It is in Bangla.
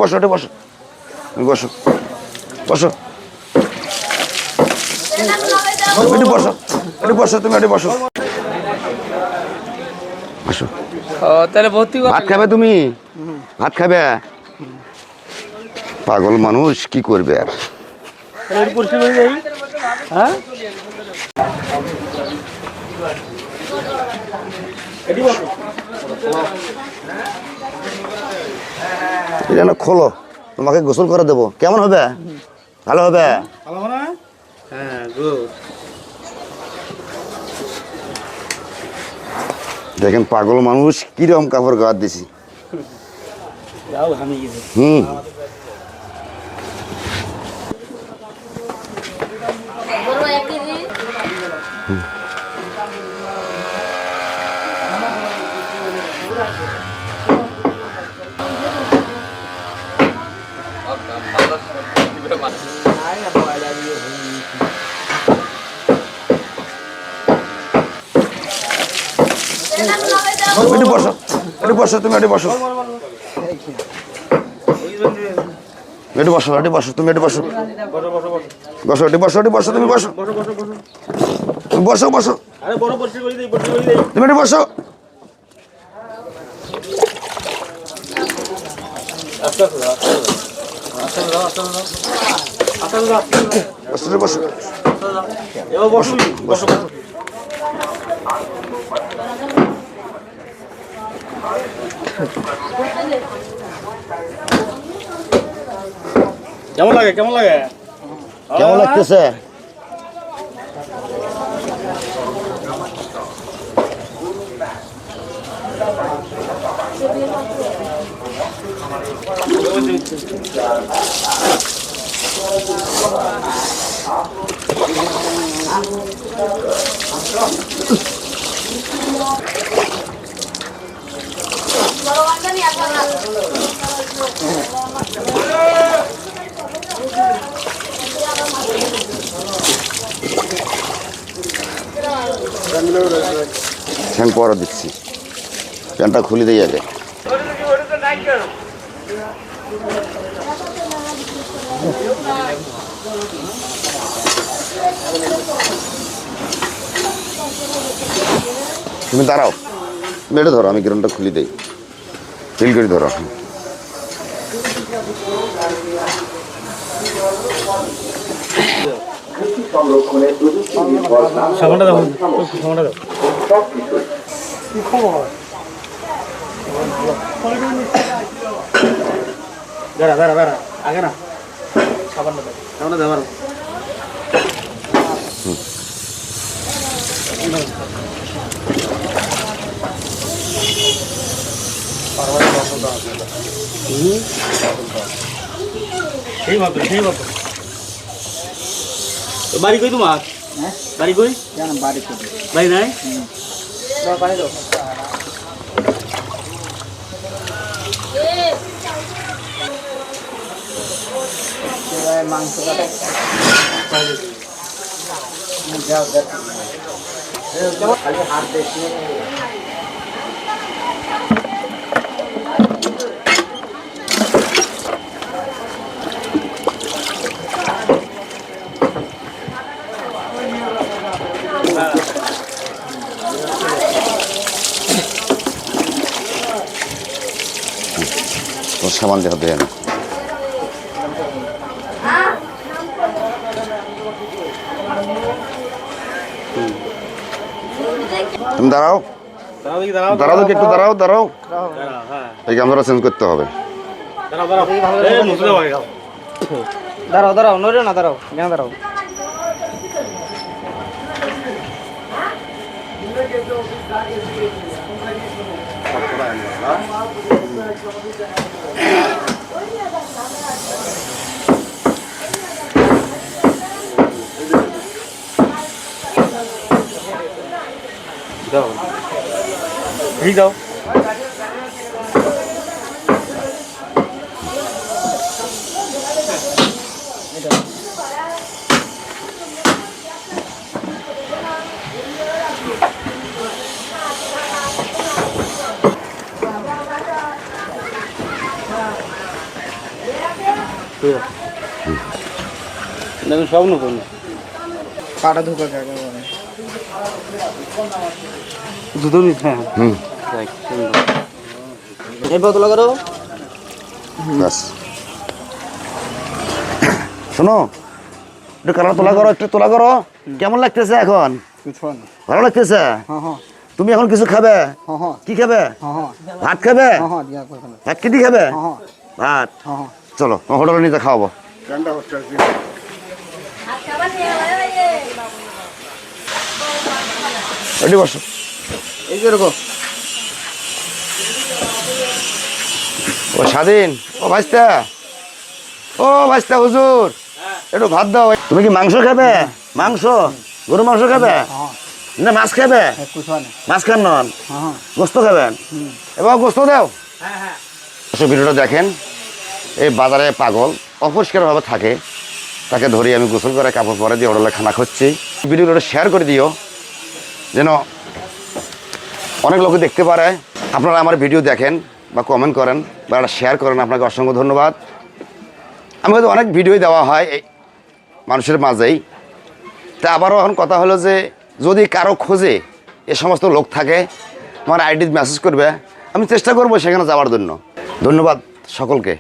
বসো, এটা বসো, বসো বসো, এটি বসো, এটি বসো, তুমি এটি বসো, বসো। তাহলে ভর্তি ভাত খাবে তুমি? ভাত খাবে? পাগল মানুষ কি করবে আর। হ্যাঁ এটা না খোলো, তোমাকে গোসল করে দেবো, কেমন হবে? ভালো হবে? হ্যাঁ গুড। দেখেন পাগল মানুষ কিরকম কাপড় গায়ে দিছি। যাও আমি গেছি। হুম, এটি বসো, এটি বসো, তুমি এটি বসো, এটি বসো, এটি বসো, তুমি এটি বসো, বসো, এটি বসো, এটি বসো, তুমি বসো, বসো বসো, তুমি এটি বসো, বসো, বসো, বসো। কেমন লাগে কেমন লাগে? কেমন লাগতেছে? ফ্যান পরা দিচ্ছি, ফ্যানটা খুলে দিয়ে যাবে। তুমি দাঁড়াও, মেরে ধরো, আমি গ্রাউন্ডটা খুলে দিই, ফিল করে ধরো। সাবানটা দাও, সাবানটা দাও। কি খবর? দাঁড়া দাঁড়া দাঁড়া, আগে না সাবানটা দাও, সাবানটা দাও। সেই মতো সেই মতো। বাড়ি কই তোমার? বাড়ি কই? বাড়ি নাই? মাংস হাত দেখি। সাবান দেওয়া দেয় না, তুমি দাঁড়াও, দাঁড়াও দেখি, একটু দাঁড়াও, দাঁড়াও, এই ক্যামেরা চেঞ্জ করতে হবে। দাঁড়াও দাঁড়াও, নড়ো না, দাঁড়াও, দাঁড়াও। দাও এই দাও। দেখুন সব নতুন কাটা ধোকা কাকে বলে দুটো নিস হ্যাঁ হুম এই বোতলা করো ব্যাস শোনো একটু কালার তোলা করো, একটু তোলা করো। কেমন লাগতেছে এখন? কিছু না ভালো লাগতেছে? হ্যাঁ হ্যাঁ তুমি এখন কিছু খাবে? হ্যাঁ হ্যাঁ কি খাবে? হ্যাঁ হ্যাঁ ভাত খাবে? হ্যাঁ দিয়া করবে না ভাত কি দিয়ে খাবে? হ্যাঁ ভাত। হ্যাঁ চলো হোটেলে নিতে খাওয়াবো। ঠান্ডা হচ্ছে আর কি রেডি বসো। এই যে রকম ও স্বাধীন, ও ভাইস্তা, ও ভাইস্তা হুজুর, একটু ভাত দাও। তুমি কি মাংস খাবে? মাংস, গরু মাংস খাবে হ্যাঁ না মাছ খাবে? কিছু না মাছ খান নন, হ্যাঁ হ্যাঁ গোস্ত খাবেন? এবার গোস্ত দাও। ভিডিওটা দেখেন। এই বাজারে পাগল অপরিষ্কারভাবে থাকে, তাকে ধরে আমি গোসল করে কাপড় পরে দিয়ে হোটেলে খানা খাচ্ছি। ভিডিওটা শেয়ার করে দিও যেন অনেক লোকে দেখতে পারে। আপনারা আমার ভিডিও দেখেন বা কমেন্ট করেন বা একটা শেয়ার করেন, আপনাকে অসংখ্য ধন্যবাদ। আমি হয়তো অনেক ভিডিওই দেওয়া হয় এই মানুষের মাঝেই। তা আবারও এখন কথা হলো যে যদি কারো খোঁজে এ সমস্ত লোক থাকে আমার আইডি মেসেজ করবে, আমি চেষ্টা করবো সেখানে যাওয়ার জন্য। ধন্যবাদ সকলকে।